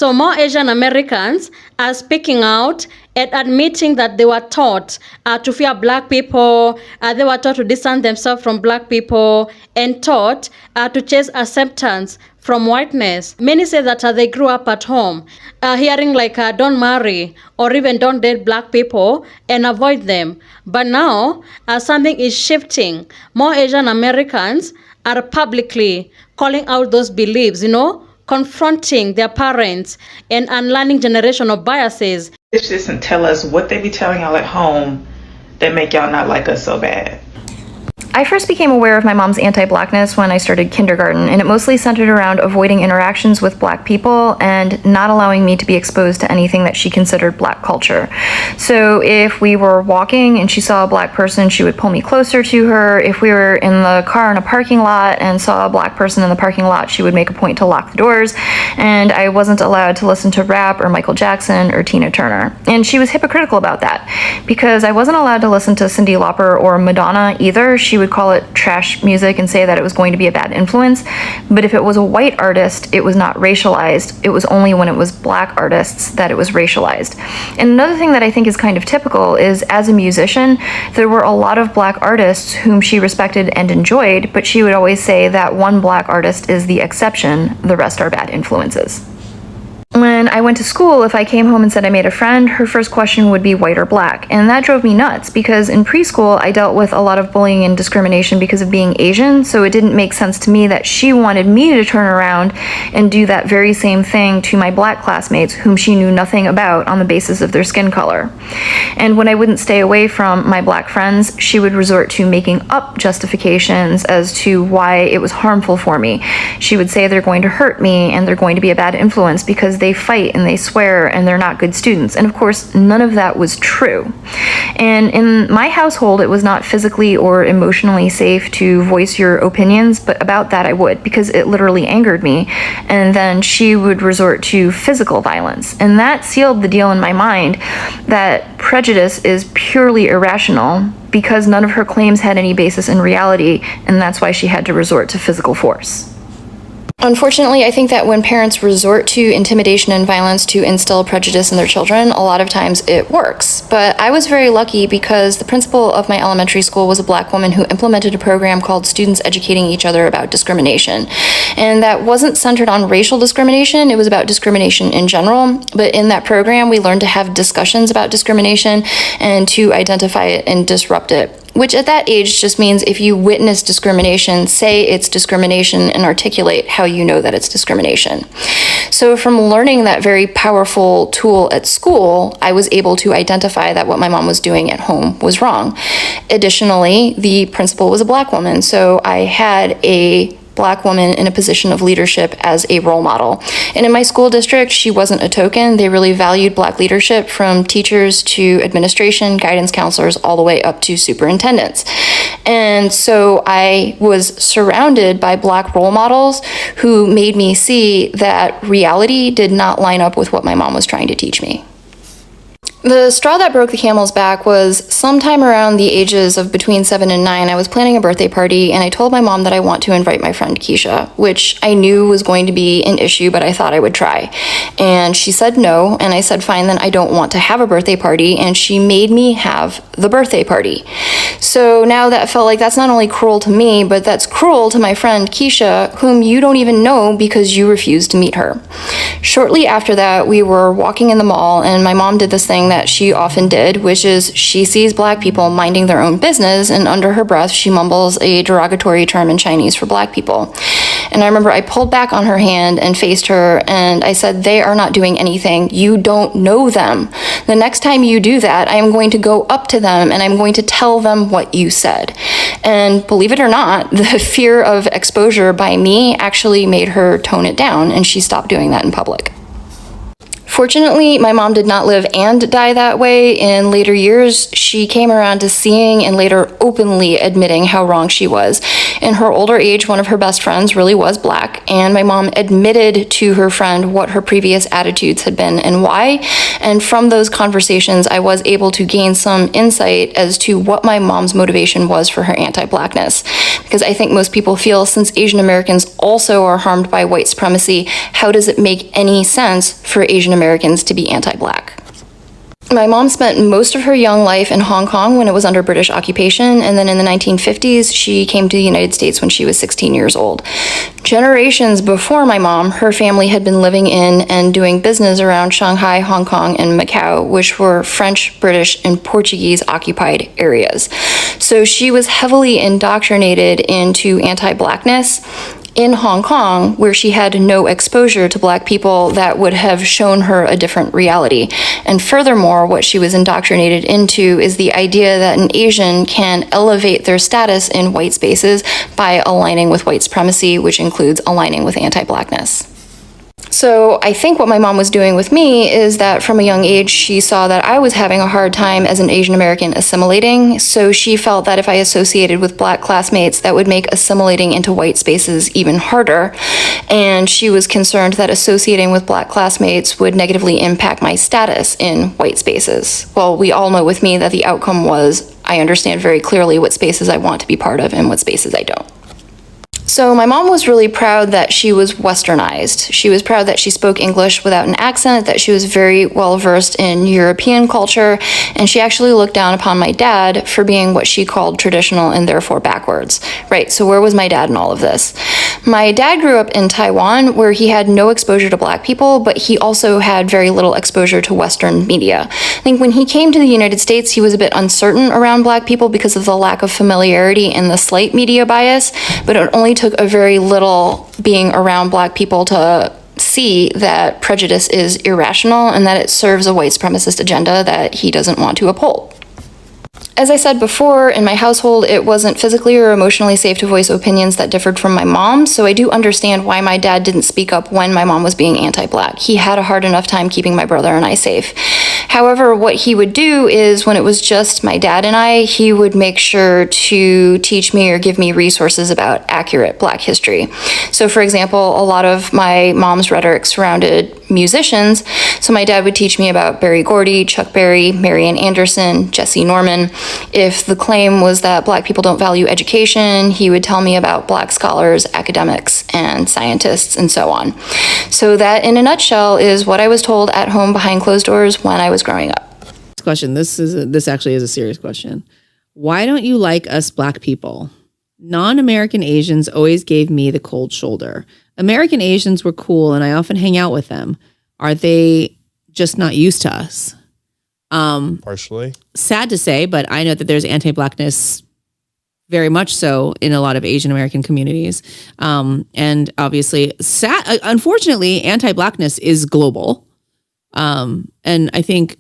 So more Asian Americans are speaking out and admitting that they were taught to fear black people, they were taught to distance themselves from black people, and taught to chase acceptance from whiteness. Many say that they grew up at home hearing like don't marry or even don't date black people and avoid them. But now something is shifting. More Asian Americans are publicly calling out those beliefs, confronting their parents and unlearning generational biases. It's just and tell us what they be telling y'all at home that make y'all not like us so bad. I first became aware of my mom's anti-Blackness when I started kindergarten, and it mostly centered around avoiding interactions with Black people and not allowing me to be exposed to anything that she considered Black culture. So if we were walking and she saw a Black person, she would pull me closer to her. If we were in the car in a parking lot and saw a Black person in the parking lot, she would make a point to lock the doors, and I wasn't allowed to listen to rap or Michael Jackson or Tina Turner. And she was hypocritical about that, because I wasn't allowed to listen to Cyndi Lauper or Madonna either. She would call it trash music and say that it was going to be a bad influence. But if it was a white artist, it was not racialized. It was only when it was Black artists that it was racialized. And another thing that I think is kind of typical is, as a musician, there were a lot of Black artists whom she respected and enjoyed, but she would always say that one Black artist is the exception, the rest are bad influences. When I went to school, if I came home and said I made a friend, her first question would be white or Black. And that drove me nuts, because in preschool, I dealt with a lot of bullying and discrimination because of being Asian, so it didn't make sense to me that she wanted me to turn around and do that very same thing to my Black classmates, whom she knew nothing about, on the basis of their skin color. And when I wouldn't stay away from my Black friends, she would resort to making up justifications as to why it was harmful for me. She would say they're going to hurt me and they're going to be a bad influence because they fight and they swear and they're not good students. And of course, none of that was true. And in my household, it was not physically or emotionally safe to voice your opinions, but about that I would, because it literally angered me. And then she would resort to physical violence. And that sealed the deal in my mind that prejudice is purely irrational, because none of her claims had any basis in reality, and that's why she had to resort to physical force. Unfortunately, I think that when parents resort to intimidation and violence to instill prejudice in their children, a lot of times it works. But I was very lucky, because the principal of my elementary school was a Black woman who implemented a program called Students Educating Each Other About Discrimination. And that wasn't centered on racial discrimination, it was about discrimination in general. But in that program, we learned to have discussions about discrimination and to identify it and disrupt it. Which at that age just means if you witness discrimination, say it's discrimination and articulate how you know that it's discrimination. So from learning that very powerful tool at school, I was able to identify that what my mom was doing at home was wrong. Additionally, the principal was a Black woman, so I had a Black woman in a position of leadership as a role model. And in my school district, she wasn't a token. They really valued Black leadership, from teachers to administration, guidance counselors, all the way up to superintendents. And so I was surrounded by Black role models who made me see that reality did not line up with what my mom was trying to teach me. The straw that broke the camel's back was sometime around the ages of between 7 and 9, I was planning a birthday party, and I told my mom that I want to invite my friend Keisha, which I knew was going to be an issue, but I thought I would try. And she said no, and I said, fine, then I don't want to have a birthday party, and she made me have the birthday party. So now that felt like that's not only cruel to me, but that's cruel to my friend Keisha, whom you don't even know because you refused to meet her. Shortly after that, we were walking in the mall, and my mom did this thing that she often did, which is she sees Black people minding their own business, and under her breath she mumbles a derogatory term in Chinese for Black people. And I remember I pulled back on her hand and faced her, and I said, they are not doing anything. You don't know them. The next time you do that, I am going to go up to them and I'm going to tell them what you said. And believe it or not, the fear of exposure by me actually made her tone it down, and she stopped doing that in public. Fortunately, my mom did not live and die that way. In later years, she came around to seeing and later openly admitting how wrong she was. In her older age, one of her best friends really was Black, and my mom admitted to her friend what her previous attitudes had been and why. And from those conversations, I was able to gain some insight as to what my mom's motivation was for her anti-Blackness. Because I think most people feel, since Asian Americans also are harmed by white supremacy, how does it make any sense for Asian Americans to be anti-Black? My mom spent most of her young life in Hong Kong when it was under British occupation, and then in the 1950s, she came to the United States when she was 16 years old. Generations before my mom, her family had been living in and doing business around Shanghai, Hong Kong, and Macau, which were French, British, and Portuguese occupied areas. So she was heavily indoctrinated into anti-Blackness in Hong Kong, where she had no exposure to Black people that would have shown her a different reality. And furthermore, what she was indoctrinated into is the idea that an Asian can elevate their status in white spaces by aligning with white supremacy, which includes aligning with anti-Blackness. So I think what my mom was doing with me is that from a young age, she saw that I was having a hard time as an Asian American assimilating. So she felt that if I associated with Black classmates, that would make assimilating into white spaces even harder. And she was concerned that associating with Black classmates would negatively impact my status in white spaces. Well, we all know with me that the outcome was I understand very clearly what spaces I want to be part of and what spaces I don't. So my mom was really proud that she was westernized. She was proud that she spoke English without an accent, that she was very well versed in European culture, and she actually looked down upon my dad for being what she called traditional and therefore backwards. Right, so where was my dad in all of this? My dad grew up in Taiwan, where he had no exposure to Black people, but he also had very little exposure to Western media. I think when he came to the United States, he was a bit uncertain around Black people because of the lack of familiarity and the slight media bias, but it only took a very little being around Black people to see that prejudice is irrational and that it serves a white supremacist agenda that he doesn't want to uphold. As I said before, in my household, it wasn't physically or emotionally safe to voice opinions that differed from my mom, so I do understand why my dad didn't speak up when my mom was being anti-Black. He had a hard enough time keeping my brother and I safe. However, what he would do is, when it was just my dad and I, he would make sure to teach me or give me resources about accurate Black history. So, for example, a lot of my mom's rhetoric surrounded musicians, so my dad would teach me about Berry Gordy, Chuck Berry, Marian Anderson, Jesse Norman. If the claim was that Black people don't value education, he would tell me about Black scholars, academics, and scientists, and so on. So that, in a nutshell, is what I was told at home behind closed doors when I was growing up. Question. This actually is a serious question. Why don't you like us Black people? Non-American Asians always gave me the cold shoulder. American Asians were cool and I often hang out with them. Are they just not used to us? Partially. Sad to say, but I know that there's anti-Blackness very much so in a lot of Asian American communities. And obviously, unfortunately, anti-Blackness is global. And I think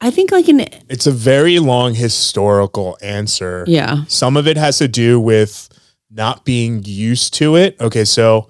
like it's a very long historical answer. Yeah. Some of it has to do with not being used to it. Okay, so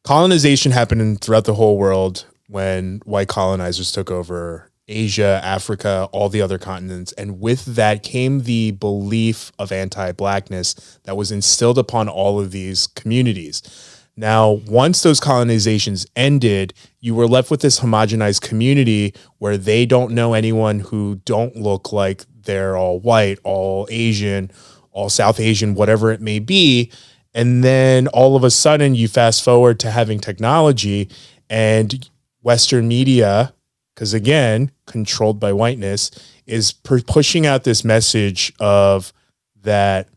colonization happened throughout the whole world when white colonizers took over Asia, Africa, all the other continents. And with that came the belief of anti-Blackness that was instilled upon all of these communities. Now, once those colonizations ended, you were left with this homogenized community where they don't know anyone who don't look like they're all white, all Asian, all South Asian, whatever it may be. And then all of a sudden you fast forward to having technology and Western media, because again, controlled by whiteness, is pushing out this message of that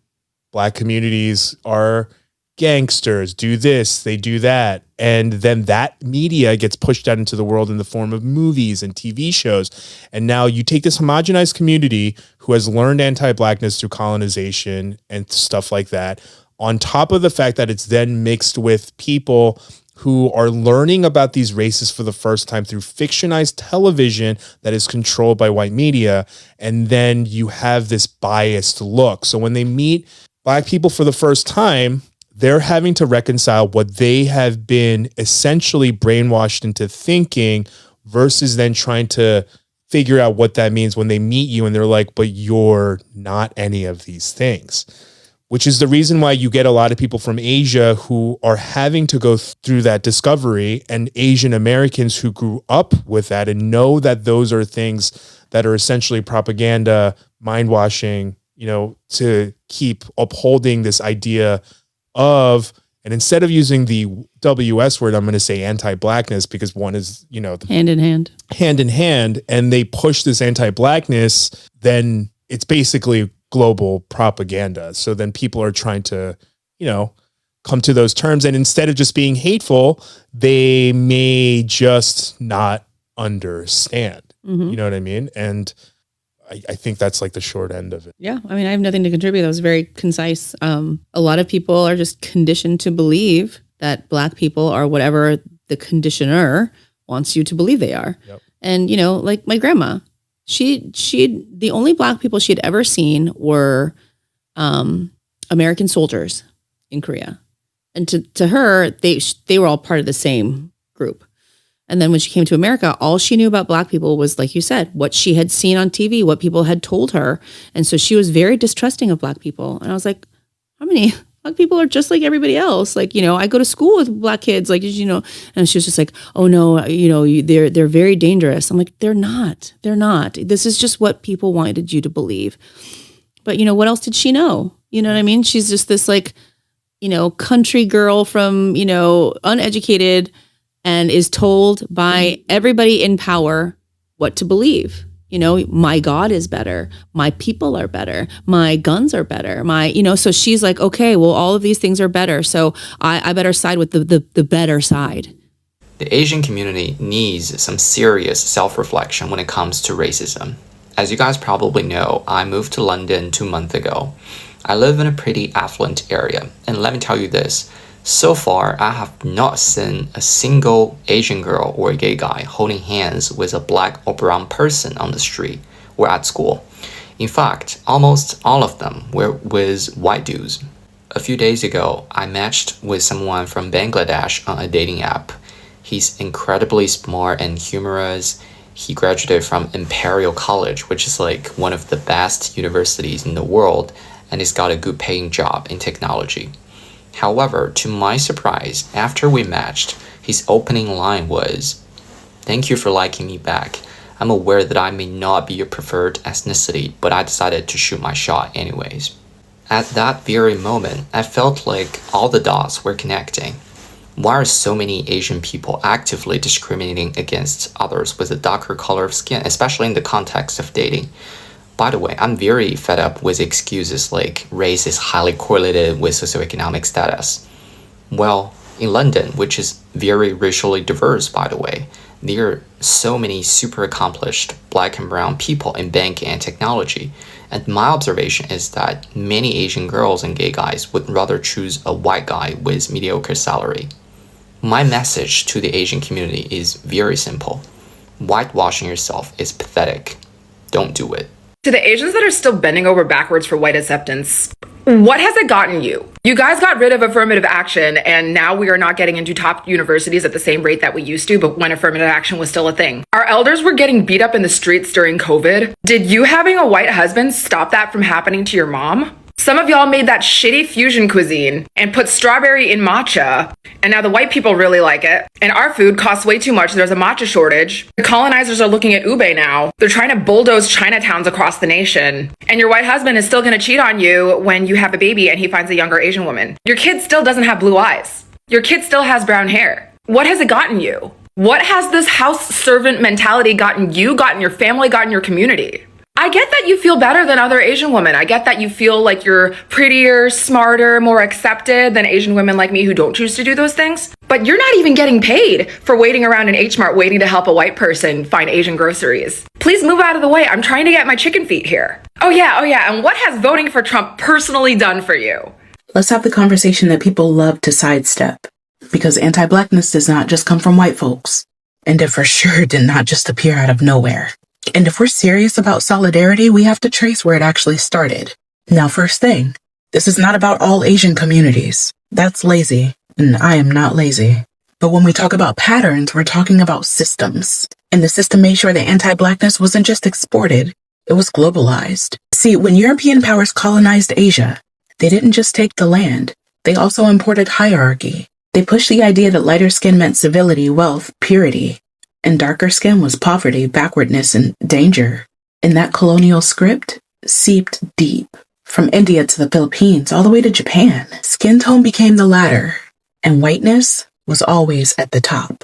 Black communities are gangsters, do this, they do that. And then that media gets pushed out into the world in the form of movies and TV shows. And now you take this homogenized community who has learned anti-Blackness through colonization and stuff like that, on top of the fact that it's then mixed with people who are learning about these races for the first time through fictionalized television that is controlled by white media. And then you have this biased look. So when they meet Black people for the first time, they're having to reconcile what they have been essentially brainwashed into thinking versus then trying to figure out what that means when they meet you and they're like, but you're not any of these things. which is the reason why you get a lot of people from Asia who are having to go through that discovery, and Asian Americans who grew up with that and know that those are things that are essentially propaganda, mind washing, to keep upholding this idea of, and instead of using the WS word, I'm going to say anti-Blackness, because one is, hand in hand, and they push this anti-Blackness, then it's basically global propaganda. So then people are trying to, come to those terms. And instead of just being hateful, they may just not understand. You know what I mean? And I think that's like the short end of it. Yeah. I mean, I have nothing to contribute. That was very concise. A lot of people are just conditioned to believe that Black people are whatever the conditioner wants you to believe they are. Yep. And, like my grandma, the only Black people she had ever seen were American soldiers in Korea. And to her, they were all part of the same group. And then when she came to America, all she knew about Black people was, like you said, what she had seen on TV, what people had told her. And so she was very distrusting of Black people. And I was like, how many Black people are just like everybody else? Like, I go to school with Black kids, like, and she was just like, oh no, they're very dangerous. I'm like, they're not. This is just what people wanted you to believe. But what else did she know? You know what I mean? She's just this like, country girl from, uneducated, and is told by everybody in power what to believe. My God is better. My people are better. My guns are better. So she's like, okay, well, all of these things are better. So I better side with the better side. The Asian community needs some serious self-reflection when it comes to racism. As you guys probably know, I moved to London 2 months ago. I live in a pretty affluent area, and let me tell you this. So far, I have not seen a single Asian girl or gay guy holding hands with a Black or brown person on the street or at school. In fact, almost all of them were with white dudes. A few days ago, I matched with someone from Bangladesh on a dating app. He's incredibly smart and humorous. He graduated from Imperial College, which is like one of the best universities in the world, and he's got a good paying job in technology. However, to my surprise, after we matched, his opening line was, "Thank you for liking me back. I'm aware that I may not be your preferred ethnicity, but I decided to shoot my shot anyways." At that very moment, I felt like all the dots were connecting. Why are so many Asian people actively discriminating against others with a darker color of skin, especially in the context of dating? By the way, I'm very fed up with excuses like race is highly correlated with socioeconomic status. Well, in London, which is very racially diverse, by the way, there are so many super accomplished Black and brown people in banking and technology. And my observation is that many Asian girls and gay guys would rather choose a white guy with mediocre salary. My message to the Asian community is very simple. Whitewashing yourself is pathetic. Don't do it. To the Asians that are still bending over backwards for white acceptance, what has it gotten you? You guys got rid of affirmative action, and now we are not getting into top universities at the same rate that we used to, but when affirmative action was still a thing. Our elders were getting beat up in the streets during COVID. Did you having a white husband stop that from happening to your mom? Some of y'all made that shitty fusion cuisine and put strawberry in matcha, and now the white people really like it. And our food costs way too much. There's a matcha shortage. The colonizers are looking at ube now. They're trying to bulldoze Chinatowns across the nation. And your white husband is still gonna cheat on you when you have a baby and he finds a younger Asian woman. Your kid still doesn't have blue eyes. Your kid still has brown hair. What has it gotten you? What has this house servant mentality gotten you, gotten your family, gotten your community? I get that you feel better than other Asian women. I get that you feel like you're prettier, smarter, more accepted than Asian women like me who don't choose to do those things. But you're not even getting paid for waiting around in H Mart waiting to help a white person find Asian groceries. Please move out of the way. I'm trying to get my chicken feet here. Oh yeah. And what has voting for Trump personally done for you? Let's have the conversation that people love to sidestep. Because anti-Blackness does not just come from white folks. And it for sure did not just appear out of nowhere. And if we're serious about solidarity, we have to trace where it actually started. Now, first thing, this is not about all Asian communities. That's lazy, and I am not lazy. But when we talk about patterns, we're talking about systems. And the system made sure that anti-Blackness wasn't just exported, it was globalized. See, when European powers colonized Asia, They didn't just take the land, they also imported hierarchy. They pushed the idea that lighter skin meant civility, wealth, purity, and darker skin was poverty, backwardness, and danger. And that colonial script seeped deep, from India to the Philippines, all the way to Japan. Skin tone became the ladder, and whiteness was always at the top.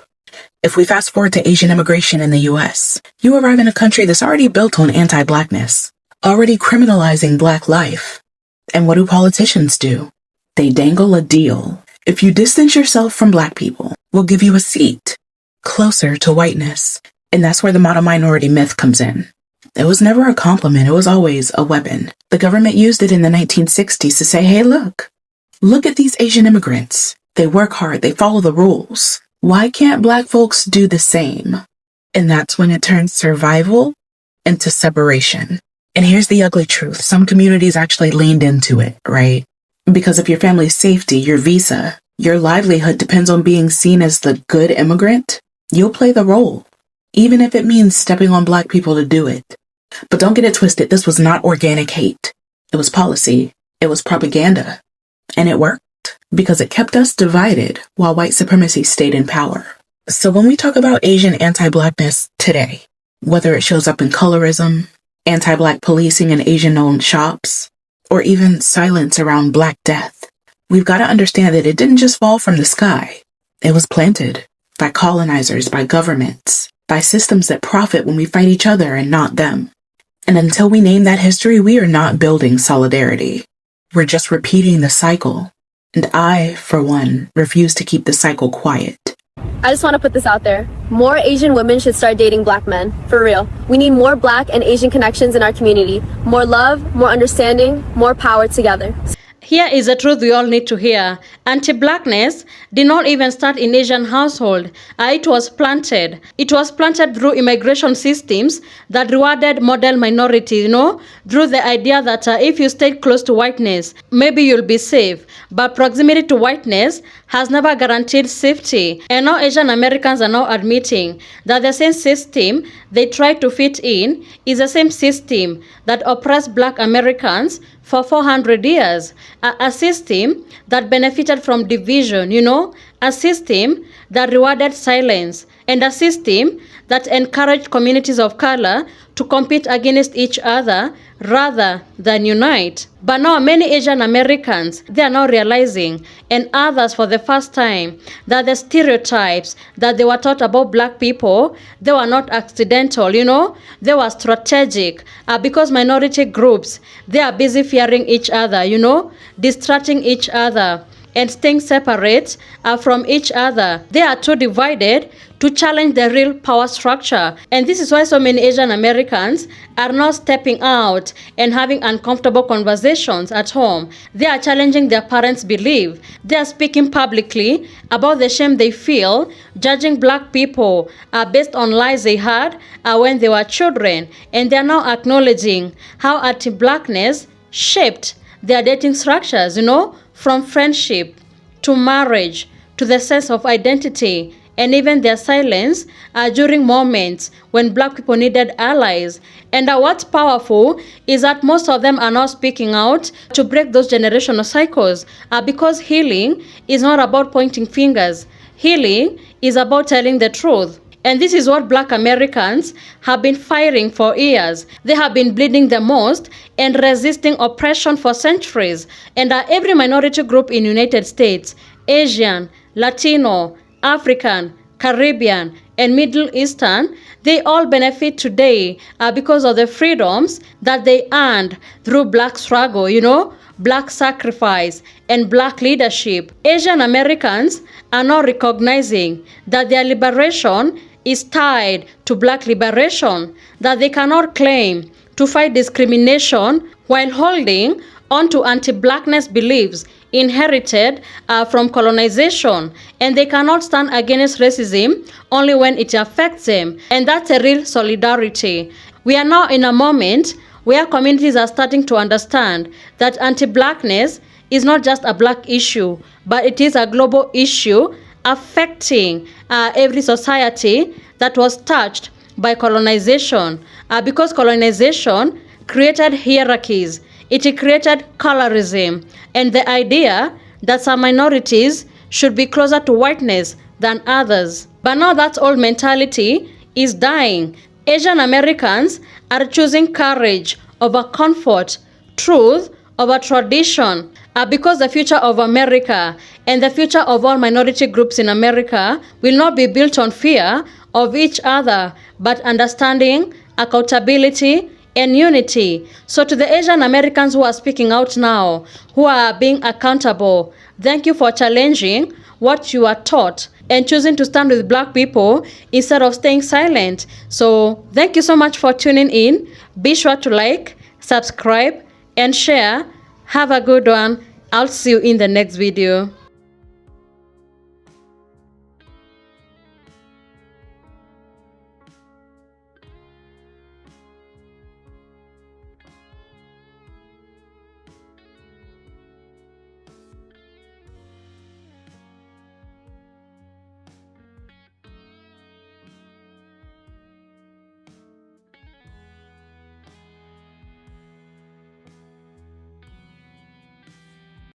If we fast forward to Asian immigration in the US, you arrive in a country that's already built on anti-Blackness, already criminalizing Black life. And what do politicians do? They dangle a deal. If you distance yourself from Black people, we'll give you a seat closer to whiteness. And that's where the model minority myth comes in. It was never a compliment, it was always a weapon. The government used it in the 1960s to say, hey, look at these Asian immigrants. They work hard, they follow the rules. Why can't Black folks do the same? And that's when it turns survival into separation. And here's the ugly truth. Some communities actually leaned into it, right? Because if your family's safety, your visa, your livelihood depends on being seen as the good immigrant, you'll play the role, even if it means stepping on Black people to do it. But don't get it twisted. This was not organic hate. It was policy. It was propaganda. And it worked because it kept us divided while white supremacy stayed in power. So when we talk about Asian anti-Blackness today, whether it shows up in colorism, anti-Black policing in Asian-owned shops, or even silence around Black death, we've got to understand that it didn't just fall from the sky. It was planted by colonizers, by governments, by systems that profit when we fight each other and not them. And until we name that history, we are not building solidarity. We're just repeating the cycle. And I, for one, refuse to keep the cycle quiet. I just want to put this out there. More Asian women should start dating Black men. For real. We need more Black and Asian connections in our community. More love, more understanding, more power together. Here is a truth we all need to hear. Anti-Blackness did not even start in Asian household. It was planted. It was planted through immigration systems that rewarded model minorities, through the idea that if you stay close to whiteness, maybe you'll be safe. But proximity to whiteness has never guaranteed safety. And now Asian Americans are now admitting that the same system they try to fit in is the same system that oppressed Black Americans for 400 years. A system that benefited from division, a system that rewarded silence, and a system that encouraged communities of color to compete against each other rather than unite. But now many Asian Americans, they are now realizing, and others for the first time, that the stereotypes that they were taught about Black people, they were not accidental, they were strategic, because minority groups, they are busy fearing each other, distracting each other, and staying separate from each other. They are too divided to challenge the real power structure. And this is why so many Asian Americans are now stepping out and having uncomfortable conversations at home. They are challenging their parents' belief. They are speaking publicly about the shame they feel, judging Black people based on lies they had when they were children. And they are now acknowledging how anti-Blackness shaped their dating structures, from friendship to marriage to the sense of identity, and even their silence during moments when Black people needed allies. And what's powerful is that most of them are now speaking out to break those generational cycles, because healing is not about pointing fingers. Healing is about telling the truth. And this is what Black Americans have been fighting for years. They have been bleeding the most and resisting oppression for centuries. And every minority group in United States, Asian, Latino, African, Caribbean, and Middle Eastern, they all benefit today because of the freedoms that they earned through Black struggle, Black sacrifice, and Black leadership. Asian Americans are now recognizing that their liberation is tied to Black liberation, that they cannot claim to fight discrimination while holding on to anti-Blackness beliefs inherited from colonization, and they cannot stand against racism only when it affects them. And that's a real solidarity. We are now in a moment where communities are starting to understand that anti-Blackness is not just a Black issue, but it is a global issue affecting every society that was touched by colonization, because colonization created hierarchies it created colorism and the idea that some minorities should be closer to whiteness than others. But now that old mentality is dying. Asian Americans are choosing courage over comfort, truth over tradition, because the future of America and the future of all minority groups in America will not be built on fear of each other, but understanding, accountability, and unity. So to the Asian Americans who are speaking out now, who are being accountable, thank you for challenging what you are taught and choosing to stand with Black people instead of staying silent. So thank you so much for tuning in. Be sure to like, subscribe, and share. Have a good one. I'll see you in the next video.